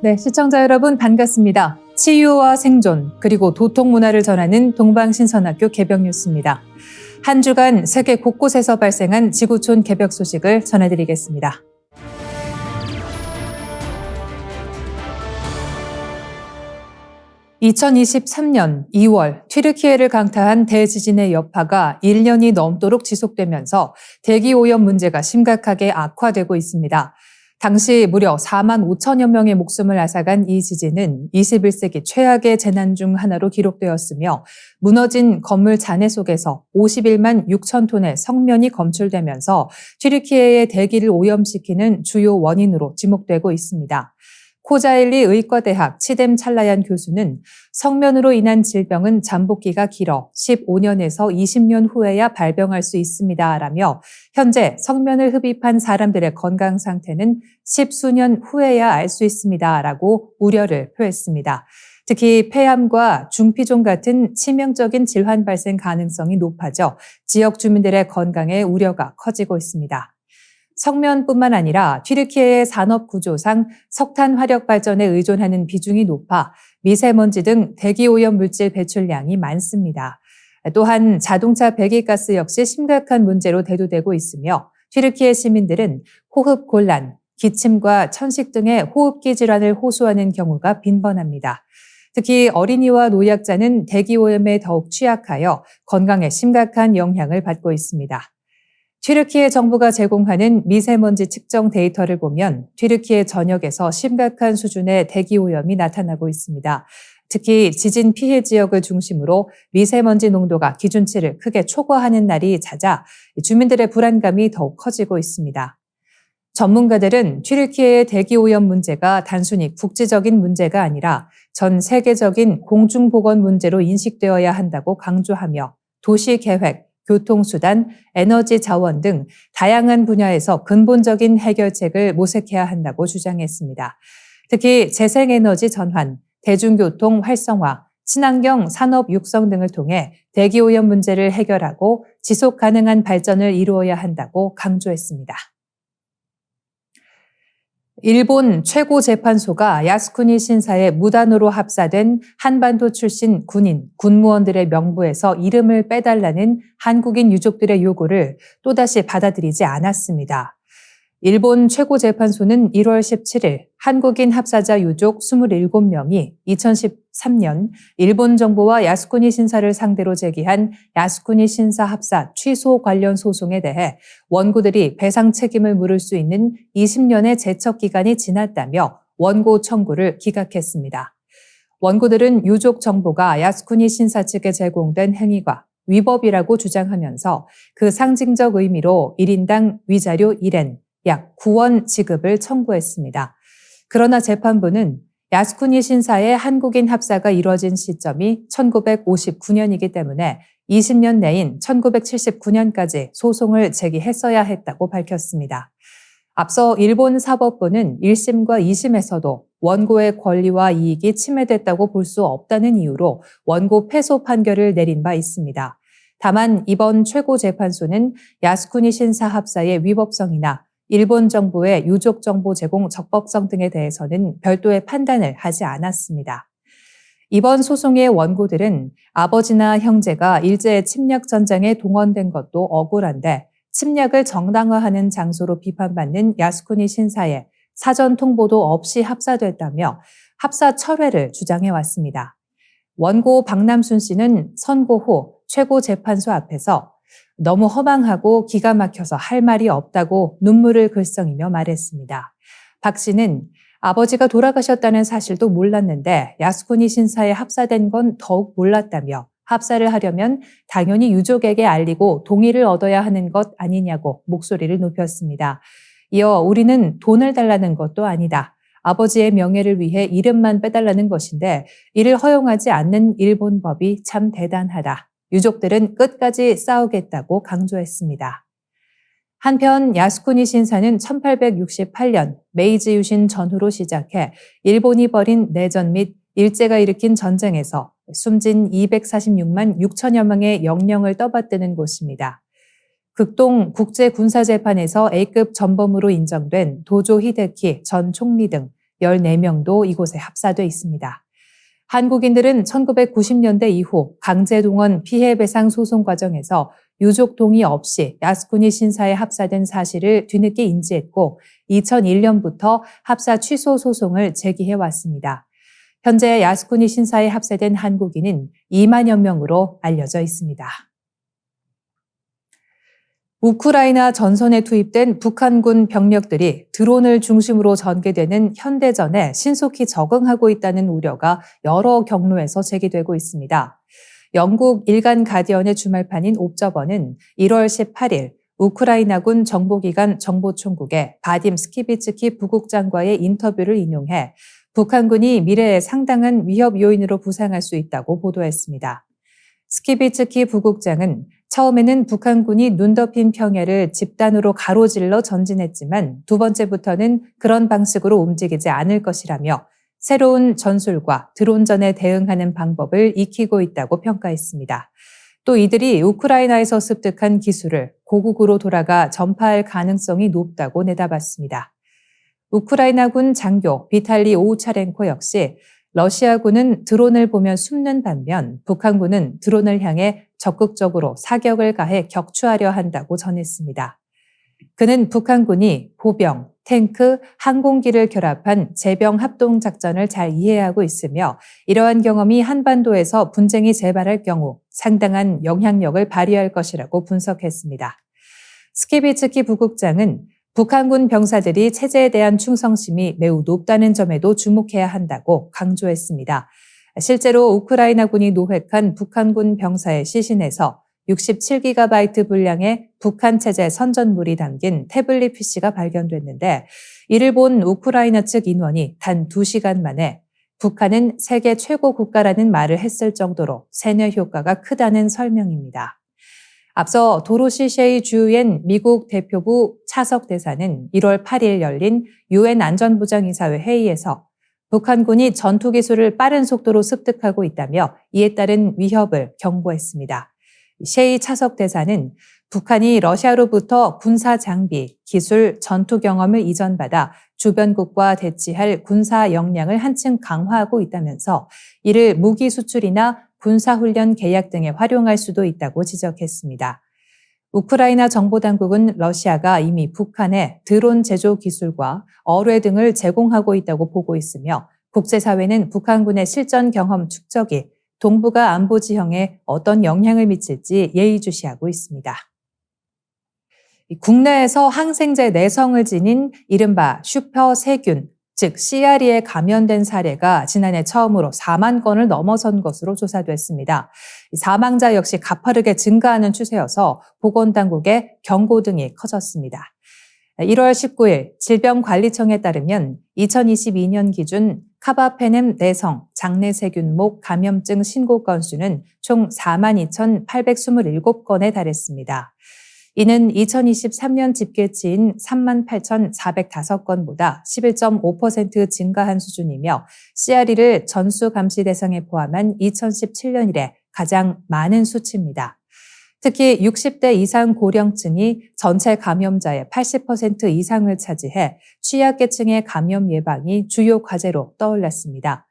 네, 시청자 여러분 반갑습니다. 치유와 생존, 그리고 도통 문화를 전하는 동방신선학교 개벽 뉴스입니다. 한 주간 세계 곳곳에서 발생한 지구촌 개벽 소식을 전해드리겠습니다. (2023년 2월) 튀르키예를 강타한 대지진의 여파가 1년이 넘도록 지속되면서 대기오염 문제가 심각하게 악화되고 있습니다. 당시 무려 4만 5천여 명의 목숨을 앗아간 이 지진은 21세기 최악의 재난 중 하나로 기록되었으며 무너진 건물 잔해 속에서 51만 6천 톤의 성면이 검출되면서 튀르키예의 대기를 오염시키는 주요 원인으로 지목되고 있습니다. 코자일리 의과대학 치뎀 찰라얀 교수는 성면으로 인한 질병은 잠복기가 길어 15년에서 20년 후에야 발병할 수 있습니다라며 현재 성면을 흡입한 사람들의 건강 상태는 10수년 후에야 알 수 있습니다라고 우려를 표했습니다. 특히 폐암과 중피종 같은 치명적인 질환 발생 가능성이 높아져 지역 주민들의 건강에 우려가 커지고 있습니다. 성면뿐만 아니라 튀르키예의 산업 구조상 석탄 화력 발전에 의존하는 비중이 높아 미세먼지 등 대기오염 물질 배출량이 많습니다. 또한 자동차 배기가스 역시 심각한 문제로 대두되고 있으며 튀르키예 시민들은 호흡 곤란, 기침과 천식 등의 호흡기 질환을 호소하는 경우가 빈번합니다. 특히 어린이와 노약자는 대기오염에 더욱 취약하여 건강에 심각한 영향을 받고 있습니다. 튀르키예 정부가 제공하는 미세먼지 측정 데이터를 보면 튀르키예 전역에서 심각한 수준의 대기오염이 나타나고 있습니다. 특히 지진 피해 지역을 중심으로 미세먼지 농도가 기준치를 크게 초과하는 날이 잦아 주민들의 불안감이 더욱 커지고 있습니다. 전문가들은 튀르키예의 대기오염 문제가 단순히 국제적인 문제가 아니라 전 세계적인 공중보건 문제로 인식되어야 한다고 강조하며 도시계획, 교통수단, 에너지 자원 등 다양한 분야에서 근본적인 해결책을 모색해야 한다고 주장했습니다. 특히 재생에너지 전환, 대중교통 활성화, 친환경 산업 육성 등을 통해 대기오염 문제를 해결하고 지속 가능한 발전을 이루어야 한다고 강조했습니다. 일본 최고재판소가 야스쿠니 신사에 무단으로 합사된 한반도 출신 군인, 군무원들의 명부에서 이름을 빼달라는 한국인 유족들의 요구를 또다시 받아들이지 않았습니다. 일본 최고재판소는 1월 17일 한국인 합사자 유족 27명이 2013년 일본 정부와 야스쿠니 신사를 상대로 제기한 야스쿠니 신사 합사 취소 관련 소송에 대해 원고들이 배상 책임을 물을 수 있는 20년의 제척 기간이 지났다며 원고 청구를 기각했습니다. 원고들은 유족 정보가 야스쿠니 신사 측에 제공된 행위가 위법이라고 주장하면서 그 상징적 의미로 1인당 위자료 1엔, 약 9원 지급을 청구했습니다. 그러나 재판부는 야스쿠니 신사의 한국인 합사가 이뤄진 시점이 1959년이기 때문에 20년 내인 1979년까지 소송을 제기했어야 했다고 밝혔습니다. 앞서 일본 사법부는 1심과 2심에서도 원고의 권리와 이익이 침해됐다고 볼 수 없다는 이유로 원고 패소 판결을 내린 바 있습니다. 다만 이번 최고재판소는 야스쿠니 신사 합사의 위법성이나 일본 정부의 유족 정보 제공 적법성 등에 대해서는 별도의 판단을 하지 않았습니다. 이번 소송의 원고들은 아버지나 형제가 일제 침략 전쟁에 동원된 것도 억울한데 침략을 정당화하는 장소로 비판받는 야스쿠니 신사에 사전 통보도 없이 합사됐다며 합사 철회를 주장해왔습니다. 원고 박남순 씨는 선고 후 최고재판소 앞에서 너무 허망하고 기가 막혀서 할 말이 없다고 눈물을 글썽이며 말했습니다. 박 씨는 아버지가 돌아가셨다는 사실도 몰랐는데 야스쿠니 신사에 합사된 건 더욱 몰랐다며 합사를 하려면 당연히 유족에게 알리고 동의를 얻어야 하는 것 아니냐고 목소리를 높였습니다. 이어 우리는 돈을 달라는 것도 아니다. 아버지의 명예를 위해 이름만 빼달라는 것인데 이를 허용하지 않는 일본 법이 참 대단하다. 유족들은 끝까지 싸우겠다고 강조했습니다. 한편 야스쿠니 신사는 1868년 메이지 유신 전후로 시작해 일본이 벌인 내전 및 일제가 일으킨 전쟁에서 숨진 246만 6천여 명의 영령을 떠받드는 곳입니다. 극동 국제군사재판에서 A급 전범으로 인정된 도조 히데키 전 총리 등 14명도 이곳에 합사돼 있습니다. 한국인들은 1990년대 이후 강제동원 피해배상 소송 과정에서 유족 동의 없이 야스쿠니 신사에 합사된 사실을 뒤늦게 인지했고 2001년부터 합사 취소 소송을 제기해왔습니다. 현재 야스쿠니 신사에 합세된 한국인은 2만여 명으로 알려져 있습니다. 우크라이나 전선에 투입된 북한군 병력들이 드론을 중심으로 전개되는 현대전에 신속히 적응하고 있다는 우려가 여러 경로에서 제기되고 있습니다. 영국 일간 가디언의 주말판인 옵저버는 1월 18일 우크라이나군 정보기관 정보총국의 바딤 스키비츠키 부국장과의 인터뷰를 인용해 북한군이 미래에 상당한 위협 요인으로 부상할 수 있다고 보도했습니다. 스키비츠키 부국장은 처음에는 북한군이 눈 덮인 평야를 집단으로 가로질러 전진했지만 두 번째부터는 그런 방식으로 움직이지 않을 것이라며 새로운 전술과 드론전에 대응하는 방법을 익히고 있다고 평가했습니다. 또 이들이 우크라이나에서 습득한 기술을 고국으로 돌아가 전파할 가능성이 높다고 내다봤습니다. 우크라이나군 장교 비탈리 오우차렌코 역시 러시아군은 드론을 보면 숨는 반면 북한군은 드론을 향해 적극적으로 사격을 가해 격추하려 한다고 전했습니다. 그는 북한군이 보병, 탱크, 항공기를 결합한 제병 합동 작전을 잘 이해하고 있으며 이러한 경험이 한반도에서 분쟁이 재발할 경우 상당한 영향력을 발휘할 것이라고 분석했습니다. 스키비츠키 부국장은 북한군 병사들이 체제에 대한 충성심이 매우 높다는 점에도 주목해야 한다고 강조했습니다. 실제로 우크라이나군이 노획한 북한군 병사의 시신에서 67GB 분량의 북한 체제 선전물이 담긴 태블릿 PC가 발견됐는데 이를 본 우크라이나 측 인원이 단 2시간 만에 북한은 세계 최고 국가라는 말을 했을 정도로 세뇌 효과가 크다는 설명입니다. 앞서 도로시 셰이 주엔 미국 대표부 차석 대사는 1월 8일 열린 유엔 안전보장이사회 회의에서 북한군이 전투기술을 빠른 속도로 습득하고 있다며 이에 따른 위협을 경고했습니다. 셰이 차석 대사는 북한이 러시아로부터 군사 장비, 기술, 전투 경험을 이전받아 주변국과 대치할 군사 역량을 한층 강화하고 있다면서 이를 무기 수출이나 군사훈련 계약 등에 활용할 수도 있다고 지적했습니다. 우크라이나 정보당국은 러시아가 이미 북한에 드론 제조 기술과 어뢰 등을 제공하고 있다고 보고 있으며 국제사회는 북한군의 실전 경험 축적이 동북아 안보 지형에 어떤 영향을 미칠지 예의주시하고 있습니다. 국내에서 항생제 내성을 지닌 이른바 슈퍼세균, 즉 CRE에 감염된 사례가 지난해 처음으로 4만 건을 넘어선 것으로 조사됐습니다. 사망자 역시 가파르게 증가하는 추세여서 보건당국의 경고 등이 커졌습니다. 1월 19일 질병관리청에 따르면 2022년 기준 카바페넴 내성 장내세균목 감염증 신고 건수는 총 42,827건에 달했습니다. 이는 2023년 집계치인 38,405건보다 11.5% 증가한 수준이며 CRE를 전수 감시 대상에 포함한 2017년 이래 가장 많은 수치입니다. 특히 60대 이상 고령층이 전체 감염자의 80% 이상을 차지해 취약계층의 감염 예방이 주요 과제로 떠올랐습니다.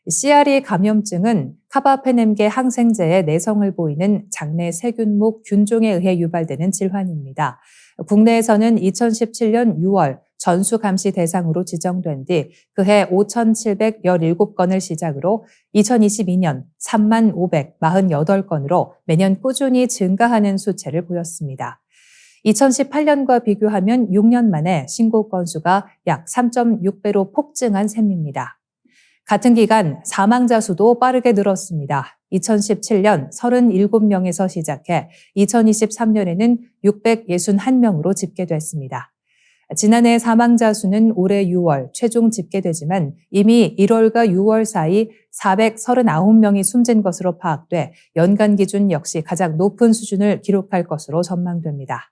CRE 감염증은 카바페넴계 항생제의 내성을 보이는 장내 세균목 균종에 의해 유발되는 질환입니다. 국내에서는 2017년 6월 전수 감시 대상으로 지정된 뒤 그해 5,717건을 시작으로 2022년 35,548건으로 매년 꾸준히 증가하는 수치를 보였습니다. 2018년과 비교하면 6년 만에 신고 건수가 약 3.6배로 폭증한 셈입니다. 같은 기간 사망자 수도 빠르게 늘었습니다. 2017년 37명에서 시작해 2023년에는 661명으로 집계됐습니다. 지난해 사망자 수는 올해 6월 최종 집계되지만 이미 1월과 6월 사이 439명이 숨진 것으로 파악돼 연간 기준 역시 가장 높은 수준을 기록할 것으로 전망됩니다.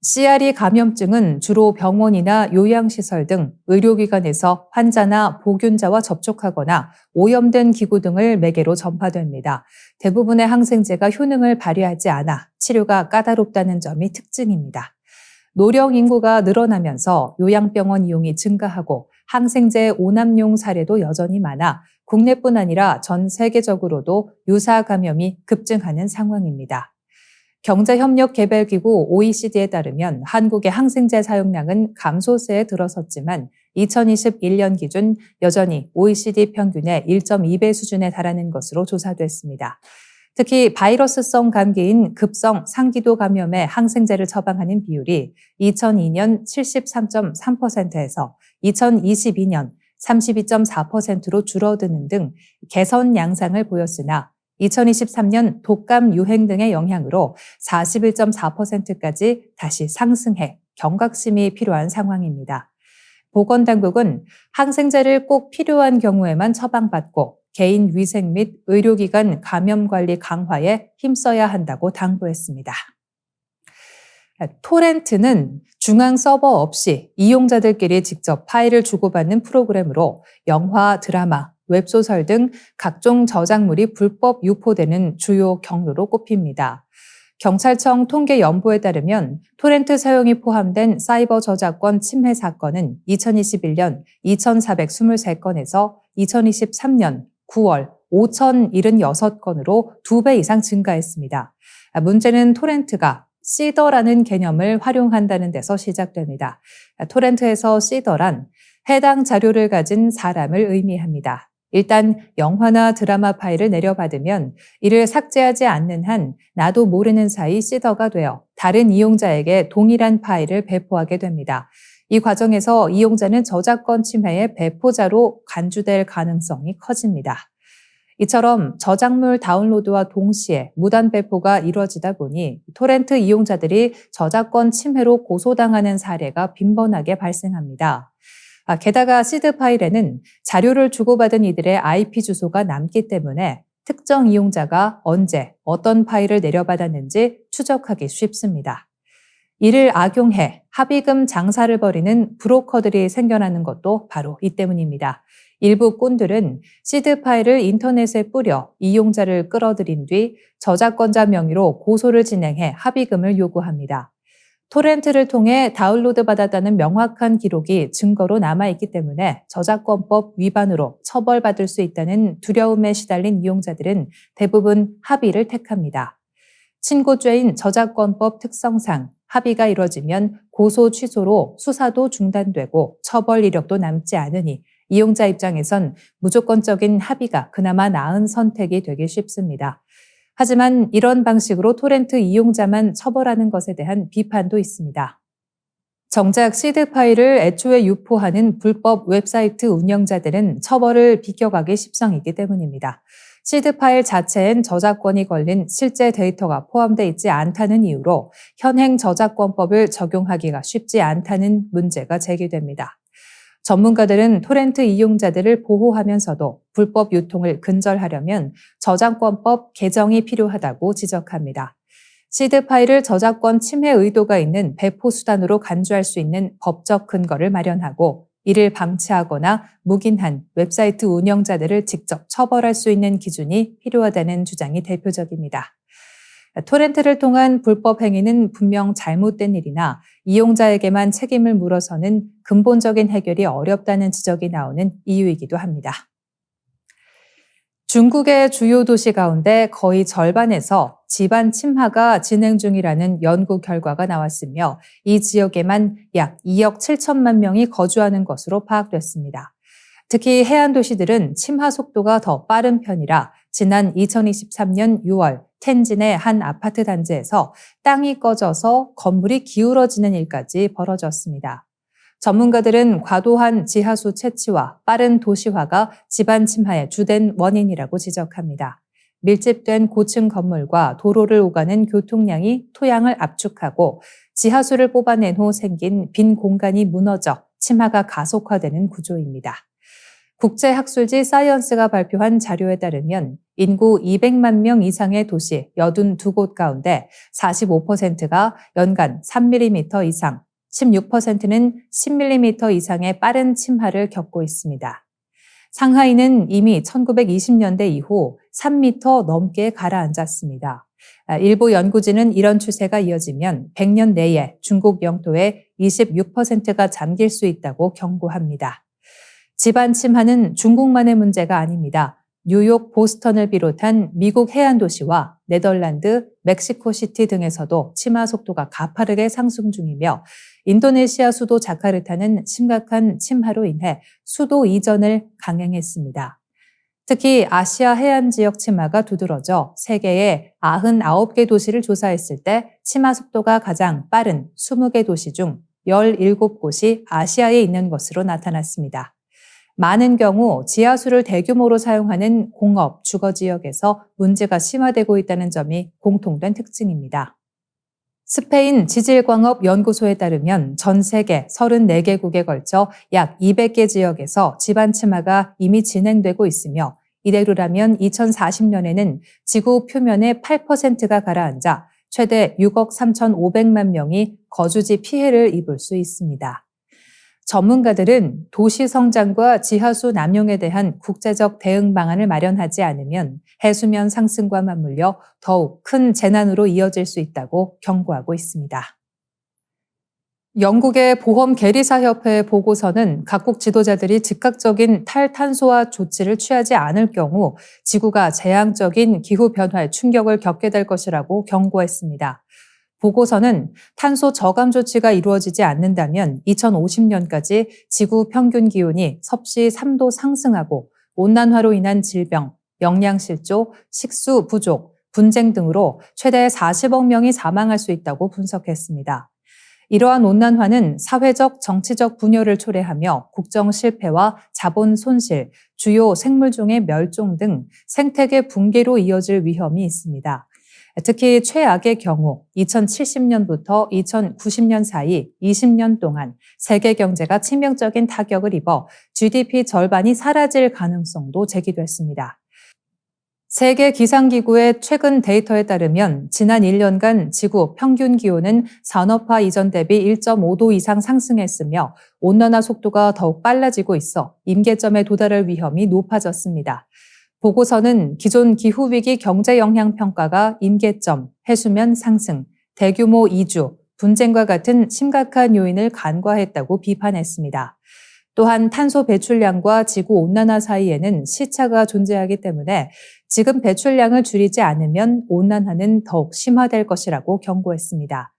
CRE 감염증은 주로 병원이나 요양시설 등 의료기관에서 환자나 보균자와 접촉하거나 오염된 기구 등을 매개로 전파됩니다. 대부분의 항생제가 효능을 발휘하지 않아 치료가 까다롭다는 점이 특징입니다. 노령 인구가 늘어나면서 요양병원 이용이 증가하고 항생제 오남용 사례도 여전히 많아 국내뿐 아니라 전 세계적으로도 유사 감염이 급증하는 상황입니다. 경제협력개발기구 OECD에 따르면 한국의 항생제 사용량은 감소세에 들어섰지만 2021년 기준 여전히 OECD 평균의 1.2배 수준에 달하는 것으로 조사됐습니다. 특히 바이러스성 감기인 급성 상기도 감염에 항생제를 처방하는 비율이 2002년 73.3%에서 2022년 32.4%로 줄어드는 등 개선 양상을 보였으나 2023년 독감 유행 등의 영향으로 41.4%까지 다시 상승해 경각심이 필요한 상황입니다. 보건당국은 항생제를 꼭 필요한 경우에만 처방받고 개인 위생 및 의료기관 감염 관리 강화에 힘써야 한다고 당부했습니다. 토렌트는 중앙 서버 없이 이용자들끼리 직접 파일을 주고받는 프로그램으로 영화, 드라마, 웹소설 등 각종 저작물이 불법 유포되는 주요 경로로 꼽힙니다. 경찰청 통계연보에 따르면 토렌트 사용이 포함된 사이버 저작권 침해 사건은 2021년 2,423건에서 2023년 9월 5,076건으로 2배 이상 증가했습니다. 문제는 토렌트가 시더라는 개념을 활용한다는 데서 시작됩니다. 토렌트에서 시더란 해당 자료를 가진 사람을 의미합니다. 일단 영화나 드라마 파일을 내려받으면 이를 삭제하지 않는 한 나도 모르는 사이 시더가 되어 다른 이용자에게 동일한 파일을 배포하게 됩니다. 이 과정에서 이용자는 저작권 침해의 배포자로 간주될 가능성이 커집니다. 이처럼 저작물 다운로드와 동시에 무단 배포가 이루어지다 보니 토렌트 이용자들이 저작권 침해로 고소당하는 사례가 빈번하게 발생합니다. 게다가 시드 파일에는 자료를 주고받은 이들의 IP 주소가 남기 때문에 특정 이용자가 언제 어떤 파일을 내려받았는지 추적하기 쉽습니다. 이를 악용해 합의금 장사를 벌이는 브로커들이 생겨나는 것도 바로 이 때문입니다. 일부 꾼들은 시드 파일을 인터넷에 뿌려 이용자를 끌어들인 뒤 저작권자 명의로 고소를 진행해 합의금을 요구합니다. 토렌트를 통해 다운로드 받았다는 명확한 기록이 증거로 남아있기 때문에 저작권법 위반으로 처벌받을 수 있다는 두려움에 시달린 이용자들은 대부분 합의를 택합니다. 친고죄인 저작권법 특성상 합의가 이뤄지면 고소 취소로 수사도 중단되고 처벌 이력도 남지 않으니 이용자 입장에선 무조건적인 합의가 그나마 나은 선택이 되기 쉽습니다. 하지만 이런 방식으로 토렌트 이용자만 처벌하는 것에 대한 비판도 있습니다. 정작 시드 파일을 애초에 유포하는 불법 웹사이트 운영자들은 처벌을 비껴가기 십상이기 때문입니다. 시드 파일 자체엔 저작권이 걸린 실제 데이터가 포함되어 있지 않다는 이유로 현행 저작권법을 적용하기가 쉽지 않다는 문제가 제기됩니다. 전문가들은 토렌트 이용자들을 보호하면서도 불법 유통을 근절하려면 저작권법 개정이 필요하다고 지적합니다. 시드 파일을 저작권 침해 의도가 있는 배포 수단으로 간주할 수 있는 법적 근거를 마련하고 이를 방치하거나 묵인한 웹사이트 운영자들을 직접 처벌할 수 있는 기준이 필요하다는 주장이 대표적입니다. 토렌트를 통한 불법 행위는 분명 잘못된 일이나 이용자에게만 책임을 물어서는 근본적인 해결이 어렵다는 지적이 나오는 이유이기도 합니다. 중국의 주요 도시 가운데 거의 절반에서 집안 침하가 진행 중이라는 연구 결과가 나왔으며 이 지역에만 약 2억 7천만 명이 거주하는 것으로 파악됐습니다. 특히 해안 도시들은 침하 속도가 더 빠른 편이라 지난 2023년 6월 텐진의 한 아파트 단지에서 땅이 꺼져서 건물이 기울어지는 일까지 벌어졌습니다. 전문가들은 과도한 지하수 채취와 빠른 도시화가 집안 침하의 주된 원인이라고 지적합니다. 밀집된 고층 건물과 도로를 오가는 교통량이 토양을 압축하고 지하수를 뽑아낸 후 생긴 빈 공간이 무너져 침하가 가속화되는 구조입니다. 국제학술지 사이언스가 발표한 자료에 따르면 인구 200만 명 이상의 도시 82곳 가운데 45%가 연간 3mm 이상, 16%는 10mm 이상의 빠른 침하를 겪고 있습니다. 상하이는 이미 1920년대 이후 3m 넘게 가라앉았습니다. 일부 연구진은 이런 추세가 이어지면 100년 내에 중국 영토의 26%가 잠길 수 있다고 경고합니다. 지반 침하는 중국만의 문제가 아닙니다. 뉴욕, 보스턴을 비롯한 미국 해안 도시와 네덜란드, 멕시코시티 등에서도 침하 속도가 가파르게 상승 중이며 인도네시아 수도 자카르타는 심각한 침하로 인해 수도 이전을 강행했습니다. 특히 아시아 해안 지역 침하가 두드러져 세계의 99개 도시를 조사했을 때 침하 속도가 가장 빠른 20개 도시 중 17곳이 아시아에 있는 것으로 나타났습니다. 많은 경우 지하수를 대규모로 사용하는 공업, 주거 지역에서 문제가 심화되고 있다는 점이 공통된 특징입니다. 스페인 지질광업연구소에 따르면 전 세계 34개국에 걸쳐 약 200개 지역에서 지반 침하가 이미 진행되고 있으며 이대로라면 2040년에는 지구 표면의 8%가 가라앉아 최대 6억 3,500만 명이 거주지 피해를 입을 수 있습니다. 전문가들은 도시 성장과 지하수 남용에 대한 국제적 대응 방안을 마련하지 않으면 해수면 상승과 맞물려 더욱 큰 재난으로 이어질 수 있다고 경고하고 있습니다. 영국의 보험 계리사 협회의 보고서는 각국 지도자들이 즉각적인 탈탄소화 조치를 취하지 않을 경우 지구가 재앙적인 기후 변화의 충격을 겪게 될 것이라고 경고했습니다. 보고서는 탄소 저감 조치가 이루어지지 않는다면 2050년까지 지구 평균 기온이 섭씨 3도 상승하고 온난화로 인한 질병, 영양실조, 식수 부족, 분쟁 등으로 최대 40억 명이 사망할 수 있다고 분석했습니다. 이러한 온난화는 사회적, 정치적 분열을 초래하며 국정 실패와 자본 손실, 주요 생물종의 멸종 등 생태계 붕괴로 이어질 위험이 있습니다. 특히 최악의 경우 2070년부터 2090년 사이 20년 동안 세계 경제가 치명적인 타격을 입어 GDP 절반이 사라질 가능성도 제기됐습니다. 세계 기상기구의 최근 데이터에 따르면 지난 1년간 지구 평균 기온은 산업화 이전 대비 1.5도 이상 상승했으며 온난화 속도가 더욱 빨라지고 있어 임계점에 도달할 위험이 높아졌습니다. 보고서는 기존 기후위기 경제영향평가가 임계점, 해수면 상승, 대규모 이주, 분쟁과 같은 심각한 요인을 간과했다고 비판했습니다. 또한 탄소 배출량과 지구 온난화 사이에는 시차가 존재하기 때문에 지금 배출량을 줄이지 않으면 온난화는 더욱 심화될 것이라고 경고했습니다.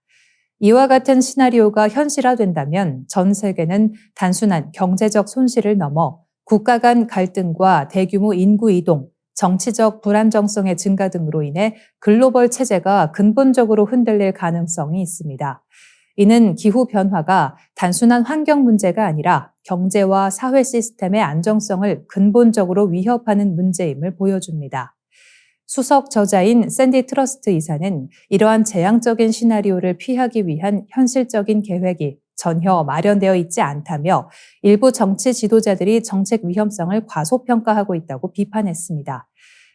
이와 같은 시나리오가 현실화된다면 전 세계는 단순한 경제적 손실을 넘어 국가 간 갈등과 대규모 인구 이동, 정치적 불안정성의 증가 등으로 인해 글로벌 체제가 근본적으로 흔들릴 가능성이 있습니다. 이는 기후 변화가 단순한 환경 문제가 아니라 경제와 사회 시스템의 안정성을 근본적으로 위협하는 문제임을 보여줍니다. 수석 저자인 샌디 트러스트 이사는 이러한 재앙적인 시나리오를 피하기 위한 현실적인 계획이 전혀 마련되어 있지 않다며 일부 정치 지도자들이 정책 위험성을 과소평가하고 있다고 비판했습니다.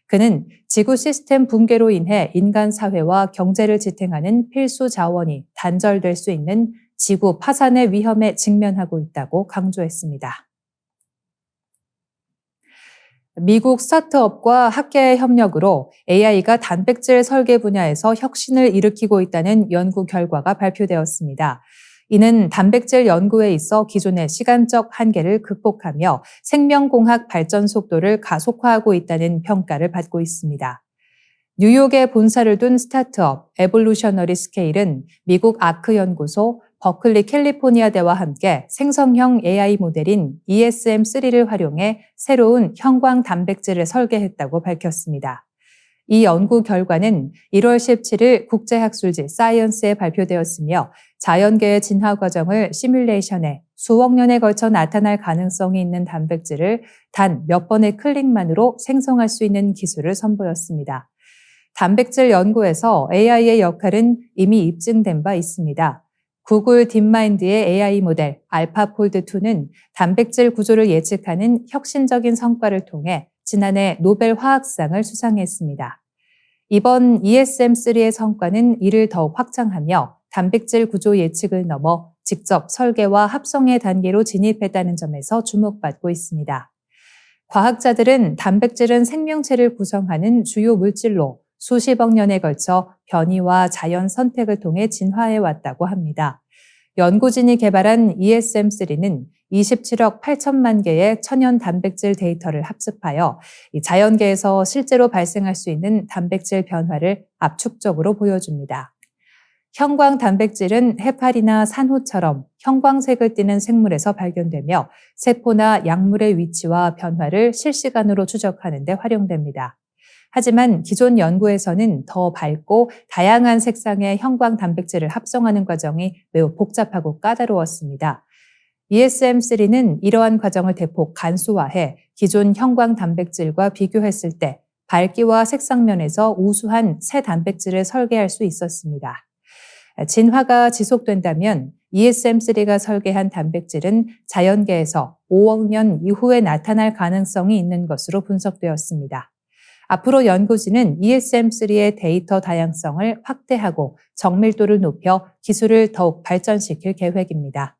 그는 지구 시스템 붕괴로 인해 인간 사회와 경제를 지탱하는 필수 자원이 단절될 수 있는 지구 파산의 위험에 직면하고 있다고 강조했습니다. 미국 스타트업과 학계의 협력으로 AI가 단백질 설계 분야에서 혁신을 일으키고 있다는 연구 결과가 발표되었습니다. 이는 단백질 연구에 있어 기존의 시간적 한계를 극복하며 생명공학 발전 속도를 가속화하고 있다는 평가를 받고 있습니다. 뉴욕에 본사를 둔 스타트업 에볼루셔너리 스케일은 미국 아크 연구소, 버클리 캘리포니아대와 함께 생성형 AI 모델인 ESM3를 활용해 새로운 형광 단백질을 설계했다고 밝혔습니다. 이 연구 결과는 1월 17일 국제학술지 사이언스에 발표되었으며 자연계의 진화 과정을 시뮬레이션해 수억 년에 걸쳐 나타날 가능성이 있는 단백질을 단 몇 번의 클릭만으로 생성할 수 있는 기술을 선보였습니다. 단백질 연구에서 AI의 역할은 이미 입증된 바 있습니다. 구글 딥마인드의 AI 모델 알파폴드2는 단백질 구조를 예측하는 혁신적인 성과를 통해 지난해 노벨 화학상을 수상했습니다. 이번 ESM3의 성과는 이를 더욱 확장하며 단백질 구조 예측을 넘어 직접 설계와 합성의 단계로 진입했다는 점에서 주목받고 있습니다. 과학자들은 단백질은 생명체를 구성하는 주요 물질로 수십억 년에 걸쳐 변이와 자연 선택을 통해 진화해 왔다고 합니다. 연구진이 개발한 ESM3는 27억 8천만 개의 천연 단백질 데이터를 합습하여 자연계에서 실제로 발생할 수 있는 단백질 변화를 압축적으로 보여줍니다. 형광 단백질은 해파리나 산호처럼 형광색을 띠는 생물에서 발견되며 세포나 약물의 위치와 변화를 실시간으로 추적하는 데 활용됩니다. 하지만 기존 연구에서는 더 밝고 다양한 색상의 형광 단백질을 합성하는 과정이 매우 복잡하고 까다로웠습니다. ESM3는 이러한 과정을 대폭 간소화해 기존 형광 단백질과 비교했을 때 밝기와 색상 면에서 우수한 새 단백질을 설계할 수 있었습니다. 진화가 지속된다면 ESM3가 설계한 단백질은 자연계에서 5억 년 이후에 나타날 가능성이 있는 것으로 분석되었습니다. 앞으로 연구진은 ESM3의 데이터 다양성을 확대하고 정밀도를 높여 기술을 더욱 발전시킬 계획입니다.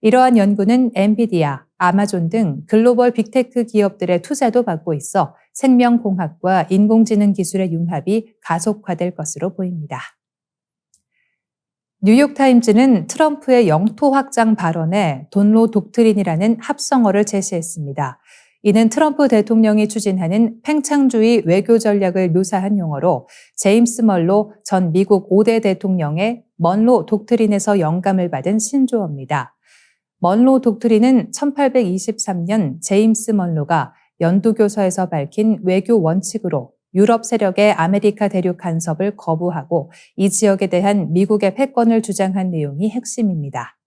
이러한 연구는 엔비디아, 아마존 등 글로벌 빅테크 기업들의 투자도 받고 있어 생명공학과 인공지능 기술의 융합이 가속화될 것으로 보입니다. 뉴욕타임즈는 트럼프의 영토 확장 발언에 돈로 독트린이라는 합성어를 제시했습니다. 이는 트럼프 대통령이 추진하는 팽창주의 외교 전략을 묘사한 용어로 제임스 먼로 전 미국 5대 대통령의 먼로 독트린에서 영감을 받은 신조어입니다. 먼로 독트린은 1823년 제임스 먼로가 연두교서에서 밝힌 외교 원칙으로 유럽 세력의 아메리카 대륙 간섭을 거부하고 이 지역에 대한 미국의 패권을 주장한 내용이 핵심입니다.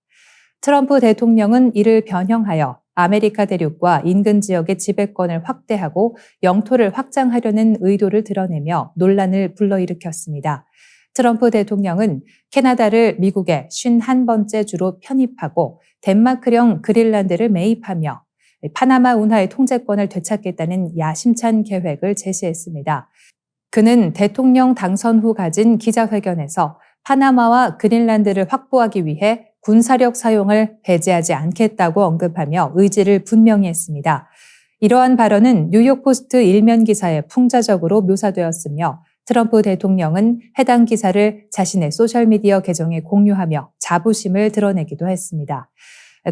트럼프 대통령은 이를 변형하여 아메리카 대륙과 인근 지역의 지배권을 확대하고 영토를 확장하려는 의도를 드러내며 논란을 불러일으켰습니다. 트럼프 대통령은 캐나다를 미국의 51번째 주로 편입하고 덴마크령 그린란드를 매입하며 파나마 운하의 통제권을 되찾겠다는 야심찬 계획을 제시했습니다. 그는 대통령 당선 후 가진 기자회견에서 파나마와 그린란드를 확보하기 위해 군사력 사용을 배제하지 않겠다고 언급하며 의지를 분명히 했습니다. 이러한 발언은 뉴욕포스트 일면 기사에 풍자적으로 묘사되었으며 트럼프 대통령은 해당 기사를 자신의 소셜미디어 계정에 공유하며 자부심을 드러내기도 했습니다.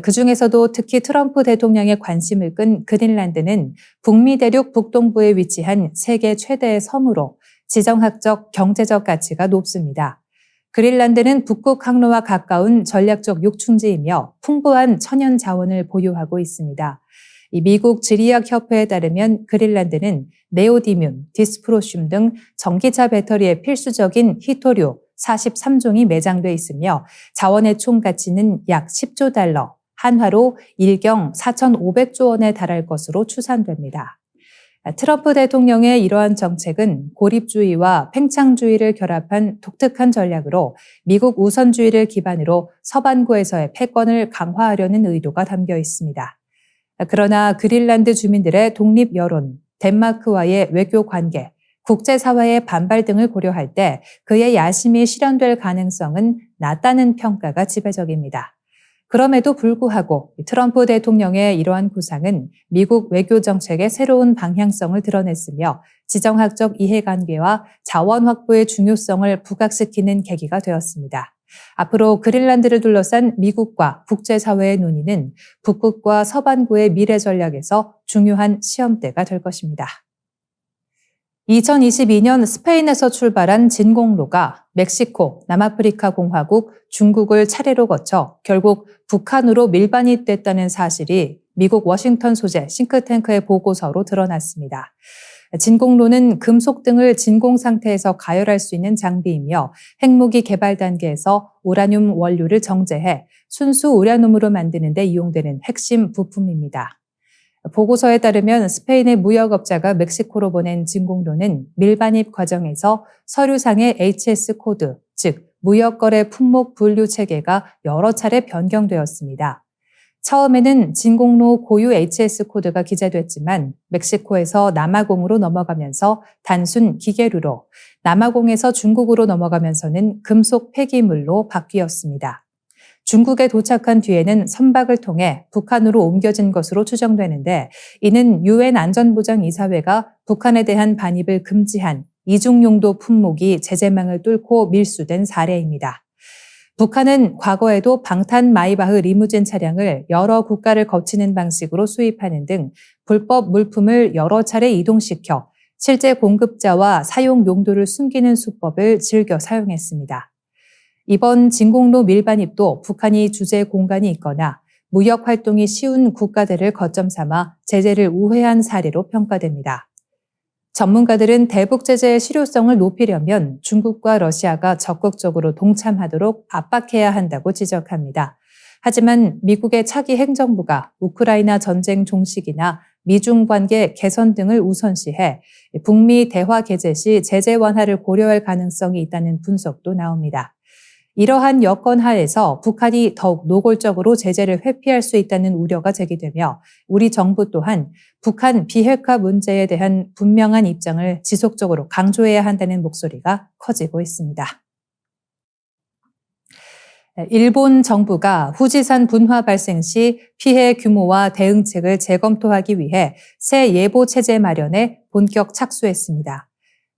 그중에서도 특히 트럼프 대통령의 관심을 끈 그린란드는 북미 대륙 북동부에 위치한 세계 최대의 섬으로 지정학적, 경제적 가치가 높습니다. 그린란드는 북극 항로와 가까운 전략적 요충지이며 풍부한 천연 자원을 보유하고 있습니다. 이 미국 지리학협회에 따르면 그린란드는 네오디뮴, 디스프로슘 등 전기차 배터리에 필수적인 희토류 43종이 매장돼 있으며 자원의 총 가치는 약 10조 달러, 한화로 1경 4,500조 원에 달할 것으로 추산됩니다. 트럼프 대통령의 이러한 정책은 고립주의와 팽창주의를 결합한 독특한 전략으로 미국 우선주의를 기반으로 서반구에서의 패권을 강화하려는 의도가 담겨 있습니다. 그러나 그린란드 주민들의 독립 여론, 덴마크와의 외교 관계, 국제사회의 반발 등을 고려할 때 그의 야심이 실현될 가능성은 낮다는 평가가 지배적입니다. 그럼에도 불구하고 트럼프 대통령의 이러한 구상은 미국 외교 정책의 새로운 방향성을 드러냈으며 지정학적 이해관계와 자원 확보의 중요성을 부각시키는 계기가 되었습니다. 앞으로 그린란드를 둘러싼 미국과 국제사회의 논의는 북극과 서반구의 미래 전략에서 중요한 시험대가 될 것입니다. 2022년 스페인에서 출발한 진공로가 멕시코, 남아프리카 공화국, 중국을 차례로 거쳐 결국 북한으로 밀반입됐다는 사실이 미국 워싱턴 소재 싱크탱크의 보고서로 드러났습니다. 진공로는 금속 등을 진공 상태에서 가열할 수 있는 장비이며 핵무기 개발 단계에서 우라늄 원료를 정제해 순수 우라늄으로 만드는 데 이용되는 핵심 부품입니다. 보고서에 따르면 스페인의 무역업자가 멕시코로 보낸 진공로는 밀반입 과정에서 서류상의 HS 코드, 즉 무역거래 품목 분류 체계가 여러 차례 변경되었습니다. 처음에는 진공로 고유 HS 코드가 기재됐지만 멕시코에서 남아공으로 넘어가면서 단순 기계루로, 남아공에서 중국으로 넘어가면서는 금속 폐기물로 바뀌었습니다. 중국에 도착한 뒤에는 선박을 통해 북한으로 옮겨진 것으로 추정되는데 이는 유엔 안전보장이사회가 북한에 대한 반입을 금지한 이중용도 품목이 제재망을 뚫고 밀수된 사례입니다. 북한은 과거에도 방탄 마이바흐 리무진 차량을 여러 국가를 거치는 방식으로 수입하는 등 불법 물품을 여러 차례 이동시켜 실제 공급자와 사용 용도를 숨기는 수법을 즐겨 사용했습니다. 이번 진공로 밀반입도 북한이 주재 공간이 있거나 무역 활동이 쉬운 국가들을 거점 삼아 제재를 우회한 사례로 평가됩니다. 전문가들은 대북 제재의 실효성을 높이려면 중국과 러시아가 적극적으로 동참하도록 압박해야 한다고 지적합니다. 하지만 미국의 차기 행정부가 우크라이나 전쟁 종식이나 미중 관계 개선 등을 우선시해 북미 대화 개최 시 제재 완화를 고려할 가능성이 있다는 분석도 나옵니다. 이러한 여건 하에서 북한이 더욱 노골적으로 제재를 회피할 수 있다는 우려가 제기되며 우리 정부 또한 북한 비핵화 문제에 대한 분명한 입장을 지속적으로 강조해야 한다는 목소리가 커지고 있습니다. 일본 정부가 후지산 분화 발생 시 피해 규모와 대응책을 재검토하기 위해 새 예보 체제 마련에 본격 착수했습니다.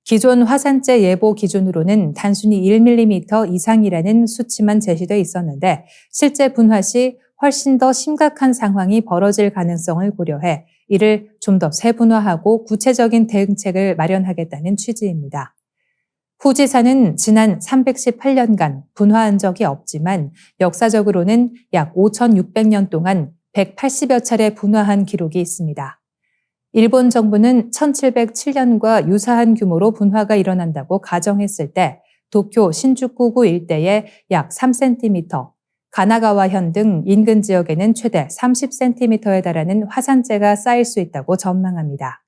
기존 화산재 예보 기준으로는 단순히 1mm 이상이라는 수치만 제시돼 있었는데 실제 분화 시 훨씬 더 심각한 상황이 벌어질 가능성을 고려해 이를 좀 더 세분화하고 구체적인 대응책을 마련하겠다는 취지입니다. 후지산은 지난 318년간 분화한 적이 없지만 역사적으로는 약 5,600년 동안 180여 차례 분화한 기록이 있습니다. 일본 정부는 1707년과 유사한 규모로 분화가 일어난다고 가정했을 때 도쿄 신주쿠구 일대에 약 3cm, 가나가와현 등 인근 지역에는 최대 30cm에 달하는 화산재가 쌓일 수 있다고 전망합니다.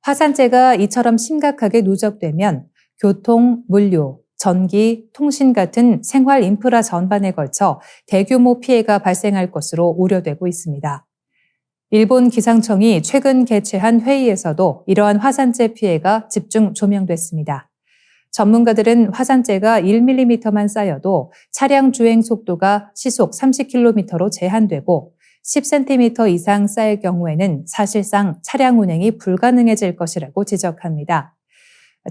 화산재가 이처럼 심각하게 누적되면 교통, 물류, 전기, 통신 같은 생활 인프라 전반에 걸쳐 대규모 피해가 발생할 것으로 우려되고 있습니다. 일본 기상청이 최근 개최한 회의에서도 이러한 화산재 피해가 집중 조명됐습니다. 전문가들은 화산재가 1mm만 쌓여도 차량 주행 속도가 시속 30km로 제한되고 10cm 이상 쌓일 경우에는 사실상 차량 운행이 불가능해질 것이라고 지적합니다.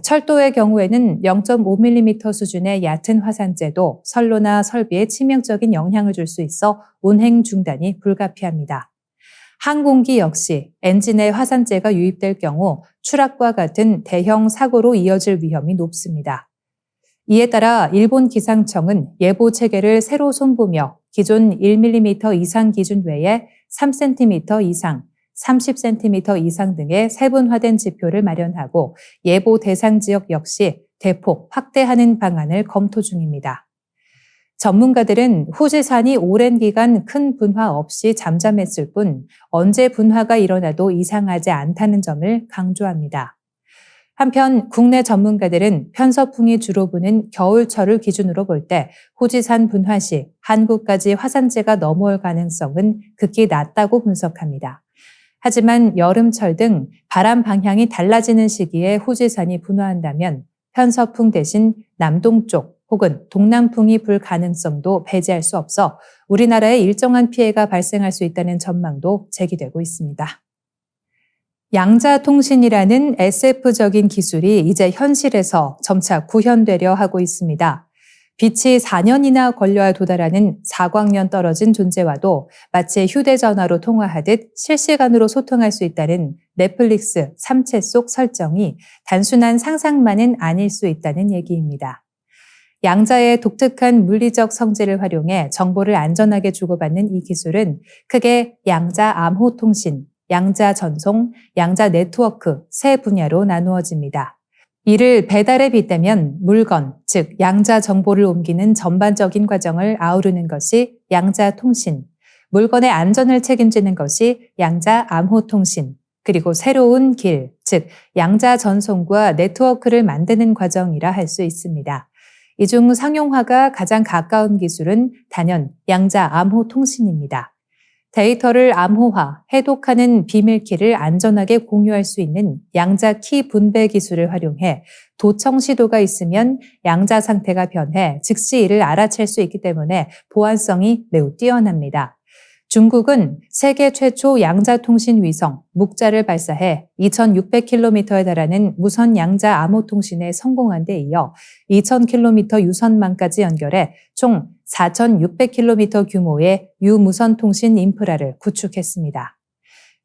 철도의 경우에는 0.5mm 수준의 얕은 화산재도 선로나 설비에 치명적인 영향을 줄 수 있어 운행 중단이 불가피합니다. 항공기 역시 엔진에 화산재가 유입될 경우 추락과 같은 대형 사고로 이어질 위험이 높습니다. 이에 따라 일본 기상청은 예보 체계를 새로 손보며 기존 1mm 이상 기준 외에 3cm 이상, 30cm 이상 등의 세분화된 지표를 마련하고 예보 대상 지역 역시 대폭 확대하는 방안을 검토 중입니다. 전문가들은 후지산이 오랜 기간 큰 분화 없이 잠잠했을 뿐 언제 분화가 일어나도 이상하지 않다는 점을 강조합니다. 한편 국내 전문가들은 편서풍이 주로 부는 겨울철을 기준으로 볼 때 후지산 분화 시 한국까지 화산재가 넘어올 가능성은 극히 낮다고 분석합니다. 하지만 여름철 등 바람 방향이 달라지는 시기에 후지산이 분화한다면 편서풍 대신 남동쪽 혹은 동남풍이 불 가능성도 배제할 수 없어 우리나라에 일정한 피해가 발생할 수 있다는 전망도 제기되고 있습니다. 양자통신이라는 SF적인 기술이 이제 현실에서 점차 구현되려 하고 있습니다. 빛이 4년이나 걸려야 도달하는 4광년 떨어진 존재와도 마치 휴대전화로 통화하듯 실시간으로 소통할 수 있다는 넷플릭스 3채 속 설정이 단순한 상상만은 아닐 수 있다는 얘기입니다. 양자의 독특한 물리적 성질을 활용해 정보를 안전하게 주고받는 이 기술은 크게 양자 암호 통신, 양자 전송, 양자 네트워크 세 분야로 나누어집니다. 이를 배달에 빗대면 물건, 즉 양자 정보를 옮기는 전반적인 과정을 아우르는 것이 양자 통신, 물건의 안전을 책임지는 것이 양자 암호 통신, 그리고 새로운 길, 즉 양자 전송과 네트워크를 만드는 과정이라 할 수 있습니다. 이 중 상용화가 가장 가까운 기술은 단연 양자 암호 통신입니다. 데이터를 암호화, 해독하는 비밀키를 안전하게 공유할 수 있는 양자 키 분배 기술을 활용해 도청 시도가 있으면 양자 상태가 변해 즉시 이를 알아챌 수 있기 때문에 보안성이 매우 뛰어납니다. 중국은 세계 최초 양자통신 위성 묵자를 발사해 2,600km에 달하는 무선 양자 암호 통신에 성공한 데 이어 2,000km 유선망까지 연결해 총 4,600km 규모의 유무선 통신 인프라를 구축했습니다.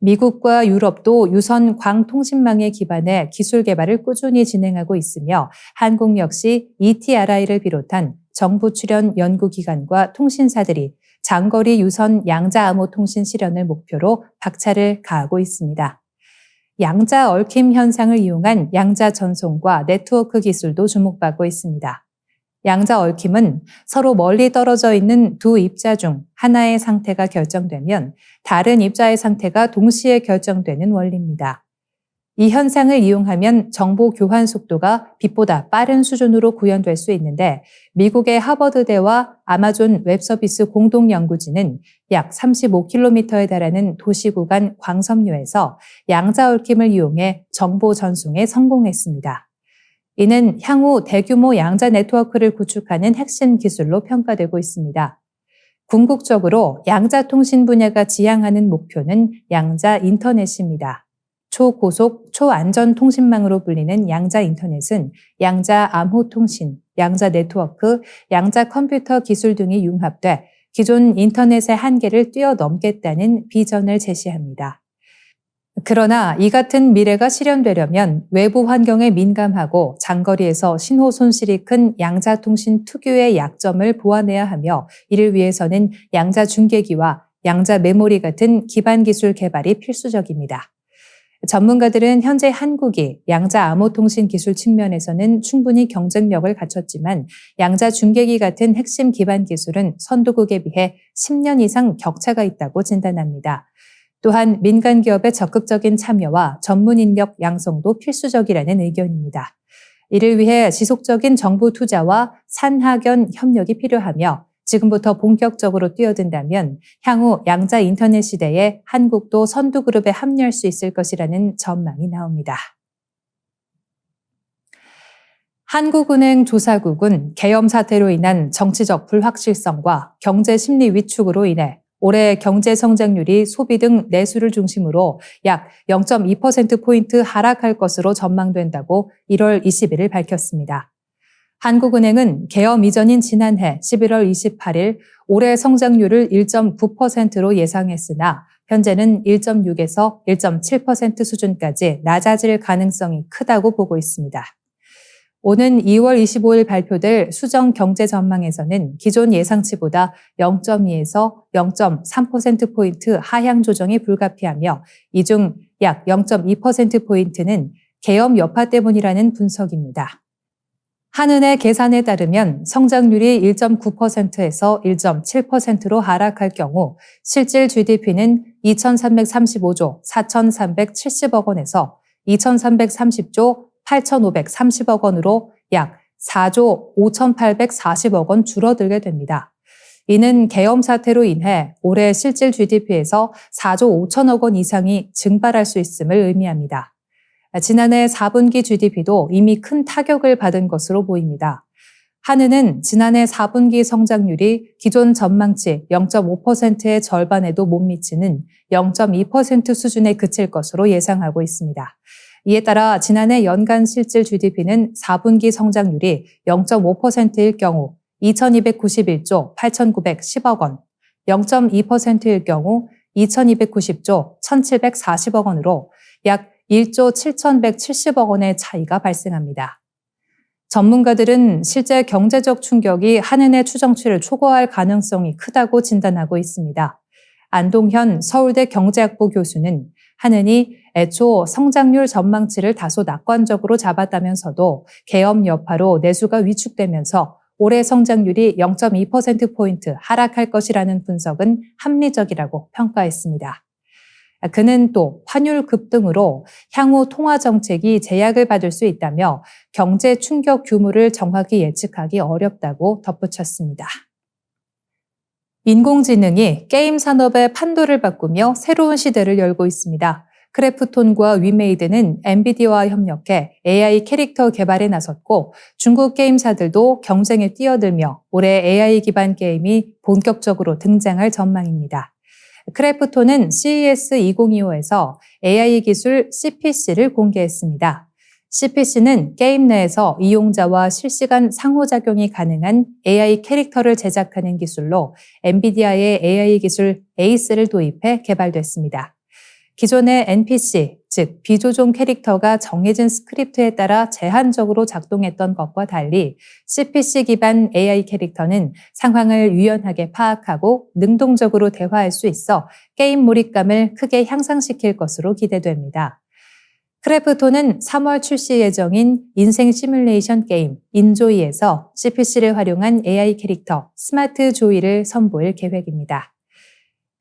미국과 유럽도 유선 광통신망에 기반해 기술 개발을 꾸준히 진행하고 있으며 한국 역시 ETRI를 비롯한 정부 출연 연구기관과 통신사들이 장거리 유선 양자 암호 통신 실현을 목표로 박차를 가하고 있습니다. 양자 얽힘 현상을 이용한 양자 전송과 네트워크 기술도 주목받고 있습니다. 양자 얽힘은 서로 멀리 떨어져 있는 두 입자 중 하나의 상태가 결정되면 다른 입자의 상태가 동시에 결정되는 원리입니다. 이 현상을 이용하면 정보 교환 속도가 빛보다 빠른 수준으로 구현될 수 있는데 미국의 하버드대와 아마존 웹서비스 공동연구진은 약 35km에 달하는 도시 구간 광섬유에서 양자 얽힘을 이용해 정보 전송에 성공했습니다. 이는 향후 대규모 양자 네트워크를 구축하는 핵심 기술로 평가되고 있습니다. 궁극적으로 양자 통신 분야가 지향하는 목표는 양자 인터넷입니다. 초고속, 초안전 통신망으로 불리는 양자 인터넷은 양자 암호 통신, 양자 네트워크, 양자 컴퓨터 기술 등이 융합돼 기존 인터넷의 한계를 뛰어넘겠다는 비전을 제시합니다. 그러나 이 같은 미래가 실현되려면 외부 환경에 민감하고 장거리에서 신호 손실이 큰 양자 통신 특유의 약점을 보완해야 하며 이를 위해서는 양자 중계기와 양자 메모리 같은 기반 기술 개발이 필수적입니다. 전문가들은 현재 한국이 양자 암호 통신 기술 측면에서는 충분히 경쟁력을 갖췄지만 양자 중계기 같은 핵심 기반 기술은 선도국에 비해 10년 이상 격차가 있다고 진단합니다. 또한 민간 기업의 적극적인 참여와 전문 인력 양성도 필수적이라는 의견입니다. 이를 위해 지속적인 정부 투자와 산학연 협력이 필요하며 지금부터 본격적으로 뛰어든다면 향후 양자 인터넷 시대에 한국도 선두그룹에 합류할 수 있을 것이라는 전망이 나옵니다. 한국은행 조사국은 계엄 사태로 인한 정치적 불확실성과 경제 심리 위축으로 인해 올해 경제 성장률이 소비 등 내수를 중심으로 약 0.2%포인트 하락할 것으로 전망된다고 1월 20일 밝혔습니다. 한국은행은 계엄 이전인 지난해 11월 28일 올해 성장률을 1.9%로 예상했으나 현재는 1.6에서 1.7% 수준까지 낮아질 가능성이 크다고 보고 있습니다. 오는 2월 25일 발표될 수정 경제 전망에서는 기존 예상치보다 0.2에서 0.3%포인트 하향 조정이 불가피하며 이 중 약 0.2%포인트는 계엄 여파 때문이라는 분석입니다. 한은의 계산에 따르면 성장률이 1.9%에서 1.7%로 하락할 경우 실질 GDP는 2,335조 4,370억 원에서 2,330조 8,530억 원으로 약 4조 5,840억 원 줄어들게 됩니다. 이는 계엄 사태로 인해 올해 실질 GDP에서 4조 5천억 원 이상이 증발할 수 있음을 의미합니다. 지난해 4분기 GDP도 이미 큰 타격을 받은 것으로 보입니다. 한은은 지난해 4분기 성장률이 기존 전망치 0.5%의 절반에도 못 미치는 0.2% 수준에 그칠 것으로 예상하고 있습니다. 이에 따라 지난해 연간 실질 GDP는 4분기 성장률이 0.5%일 경우 2,291조 8,910억 원, 0.2%일 경우 2,290조 1,740억 원으로 약 1조 7,170억 원의 차이가 발생합니다. 전문가들은 실제 경제적 충격이 한은의 추정치를 초과할 가능성이 크다고 진단하고 있습니다. 안동현 서울대 경제학부 교수는 한은이 애초 성장률 전망치를 다소 낙관적으로 잡았다면서도 계엄 여파로 내수가 위축되면서 올해 성장률이 0.2%포인트 하락할 것이라는 분석은 합리적이라고 평가했습니다. 그는 또 환율 급등으로 향후 통화 정책이 제약을 받을 수 있다며 경제 충격 규모를 정확히 예측하기 어렵다고 덧붙였습니다. 인공지능이 게임 산업의 판도를 바꾸며 새로운 시대를 열고 있습니다. 크래프톤과 위메이드는 엔비디아와 협력해 AI 캐릭터 개발에 나섰고 중국 게임사들도 경쟁에 뛰어들며 올해 AI 기반 게임이 본격적으로 등장할 전망입니다. 크래프톤은 CES 2025에서 AI 기술 CPC를 공개했습니다. CPC는 게임 내에서 이용자와 실시간 상호작용이 가능한 AI 캐릭터를 제작하는 기술로 엔비디아의 AI 기술 ACE를 도입해 개발됐습니다. 기존의 NPC, 즉 비조종 캐릭터가 정해진 스크립트에 따라 제한적으로 작동했던 것과 달리 CPC 기반 AI 캐릭터는 상황을 유연하게 파악하고 능동적으로 대화할 수 있어 게임 몰입감을 크게 향상시킬 것으로 기대됩니다. 크래프톤은 3월 출시 예정인 인생 시뮬레이션 게임 인조이에서 CPC를 활용한 AI 캐릭터 스마트 조이를 선보일 계획입니다.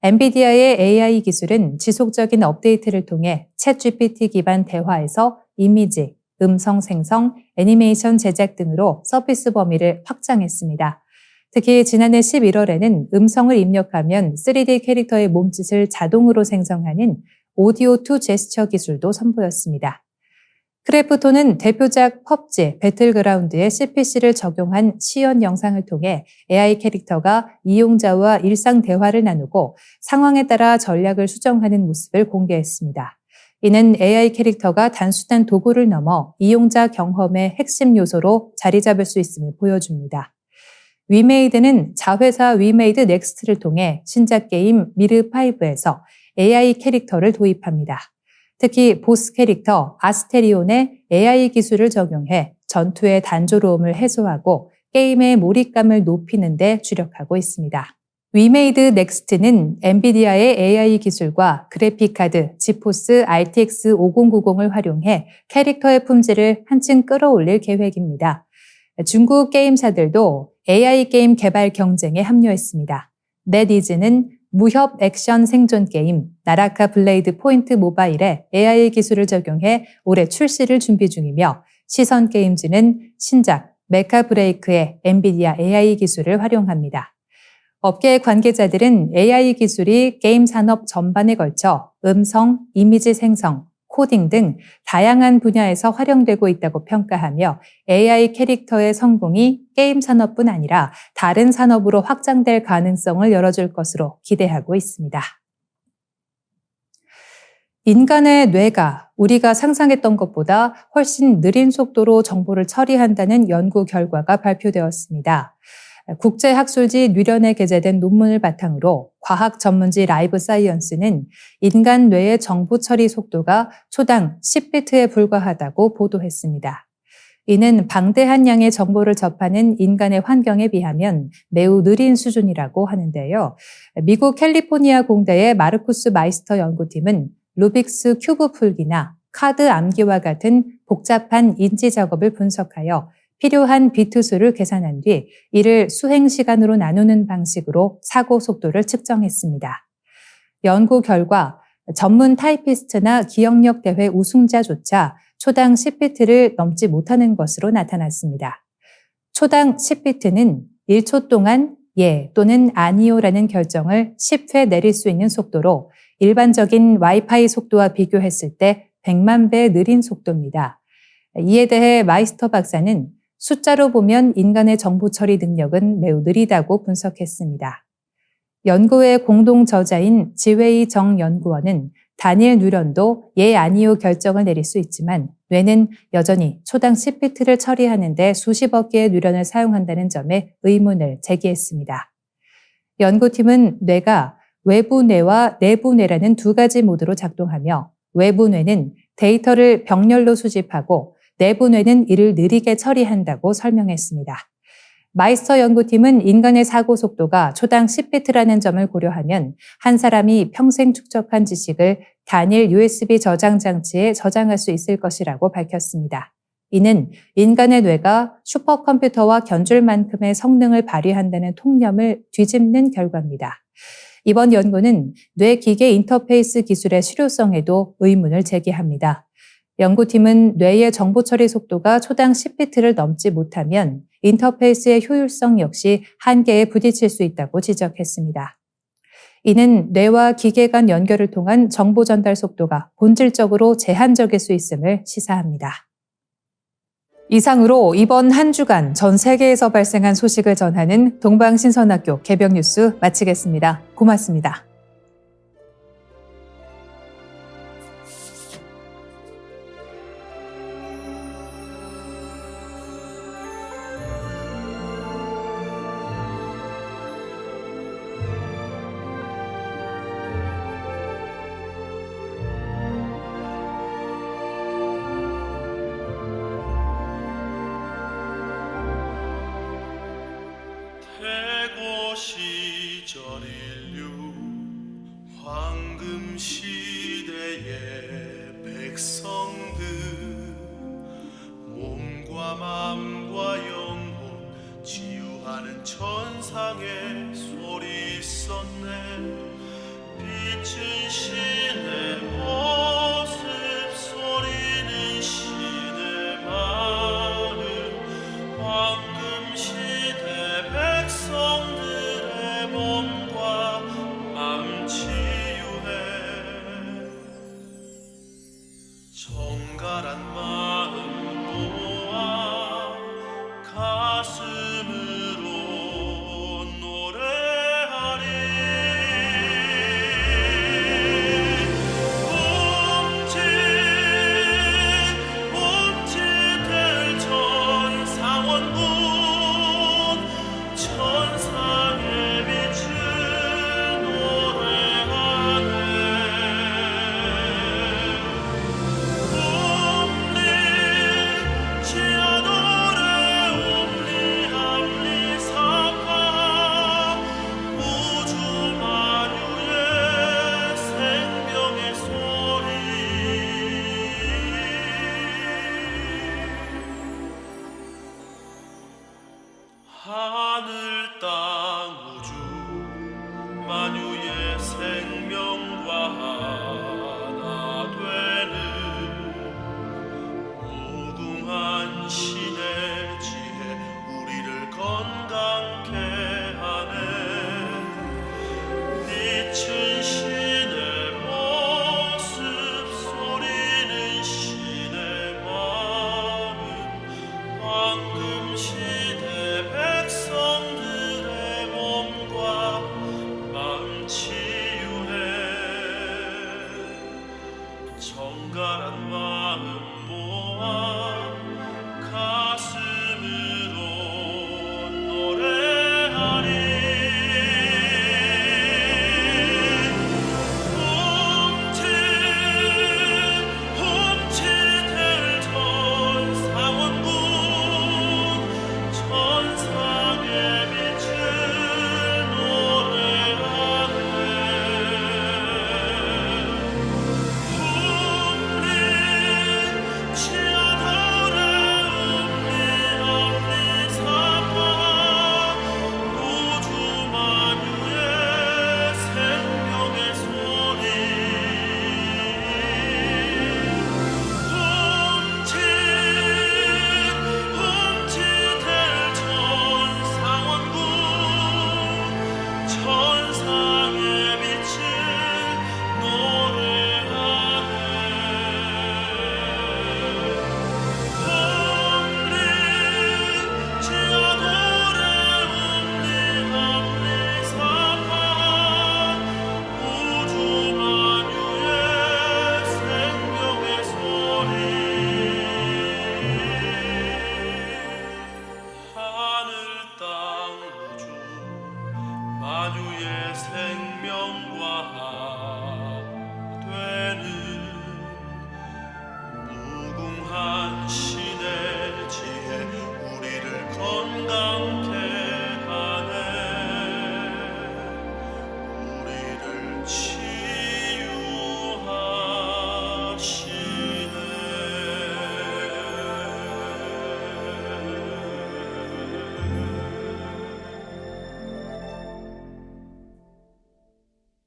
엔비디아의 AI 기술은 지속적인 업데이트를 통해 챗GPT 기반 대화에서 이미지, 음성 생성, 애니메이션 제작 등으로 서비스 범위를 확장했습니다. 특히 지난해 11월에는 음성을 입력하면 3D 캐릭터의 몸짓을 자동으로 생성하는 오디오 투 제스처 기술도 선보였습니다. 크래프톤은 대표작 펍지 배틀그라운드에 CPC를 적용한 시연 영상을 통해 AI 캐릭터가 이용자와 일상 대화를 나누고 상황에 따라 전략을 수정하는 모습을 공개했습니다. 이는 AI 캐릭터가 단순한 도구를 넘어 이용자 경험의 핵심 요소로 자리 잡을 수 있음을 보여줍니다. 위메이드는 자회사 위메이드 넥스트를 통해 신작 게임 미르5에서 AI 캐릭터를 도입합니다. 특히 보스 캐릭터 아스테리온의 AI 기술을 적용해 전투의 단조로움을 해소하고 게임의 몰입감을 높이는 데 주력하고 있습니다. 위메이드 넥스트는 엔비디아의 AI 기술과 그래픽카드 지포스 RTX 5090을 활용해 캐릭터의 품질을 한층 끌어올릴 계획입니다. 중국 게임사들도 AI 게임 개발 경쟁에 합류했습니다. 넷이즈는 무협 액션 생존 게임 나라카 블레이드 포인트 모바일에 AI 기술을 적용해 올해 출시를 준비 중이며 시선 게임즈는 신작 메카 브레이크의 엔비디아 AI 기술을 활용합니다. 업계 관계자들은 AI 기술이 게임 산업 전반에 걸쳐 음성, 이미지 생성, 코딩 등 다양한 분야에서 활용되고 있다고 평가하며 AI 캐릭터의 성공이 게임 산업뿐 아니라 다른 산업으로 확장될 가능성을 열어줄 것으로 기대하고 있습니다. 인간의 뇌가 우리가 상상했던 것보다 훨씬 느린 속도로 정보를 처리한다는 연구 결과가 발표되었습니다. 국제학술지 뉘련에 게재된 논문을 바탕으로 과학 전문지 라이브 사이언스는 인간 뇌의 정보 처리 속도가 초당 10비트에 불과하다고 보도했습니다. 이는 방대한 양의 정보를 접하는 인간의 환경에 비하면 매우 느린 수준이라고 하는데요. 미국 캘리포니아 공대의 마르쿠스 마이스터 연구팀은 루빅스 큐브 풀기나 카드 암기와 같은 복잡한 인지 작업을 분석하여 필요한 비트 수를 계산한 뒤 이를 수행 시간으로 나누는 방식으로 사고 속도를 측정했습니다. 연구 결과 전문 타이피스트나 기억력 대회 우승자조차 초당 10비트를 넘지 못하는 것으로 나타났습니다. 초당 10비트는 1초 동안 예 또는 아니요라는 결정을 10회 내릴 수 있는 속도로 일반적인 와이파이 속도와 비교했을 때 100만 배 느린 속도입니다. 이에 대해 마이스터 박사는 숫자로 보면 인간의 정보 처리 능력은 매우 느리다고 분석했습니다. 연구의 공동 저자인 지웨이 정 연구원은 다니엘 뉴런도 예 아니요 결정을 내릴 수 있지만 뇌는 여전히 초당 10비트를 처리하는 데 수십억 개의 뉴런을 사용한다는 점에 의문을 제기했습니다. 연구팀은 뇌가 외부 뇌와 내부 뇌라는 두 가지 모드로 작동하며 외부 뇌는 데이터를 병렬로 수집하고 내부 뇌는 이를 느리게 처리한다고 설명했습니다. 마이스터 연구팀은 인간의 사고 속도가 초당 10비트라는 점을 고려하면 한 사람이 평생 축적한 지식을 단일 USB 저장 장치에 저장할 수 있을 것이라고 밝혔습니다. 이는 인간의 뇌가 슈퍼컴퓨터와 견줄 만큼의 성능을 발휘한다는 통념을 뒤집는 결과입니다. 이번 연구는 뇌-기계 인터페이스 기술의 실효성에도 의문을 제기합니다. 연구팀은 뇌의 정보 처리 속도가 초당 10비트를 넘지 못하면 인터페이스의 효율성 역시 한계에 부딪힐 수 있다고 지적했습니다. 이는 뇌와 기계 간 연결을 통한 정보 전달 속도가 본질적으로 제한적일 수 있음을 시사합니다. 이상으로 이번 한 주간 전 세계에서 발생한 소식을 전하는 동방신선학교 개벽 뉴스 마치겠습니다. 고맙습니다. 시대의 백성들 몸과 마음과 영혼 치유하는 천상의 소리 쏟네. 빛은 신의 모습, 소리는 신의 마음, 황금 시대 백성들의 몸과 마음 치유해. 정갈한 마음 모아 가슴으로 노래하리. 움찔움찔 될 천상원군, 천상의 빛을 노래하네. 지하노래 옴리함리 사파, 우주 만유의 생명의 소리. 하늘 땅 우주 만유의 생명과 하나 되는 무궁한 신의 지혜 우리를 건강케 하네. 빛은 신의 모습, 소리는 신의 마음, 황금 시대 백성들의 몸과 마음 치유해. 정갈한 마음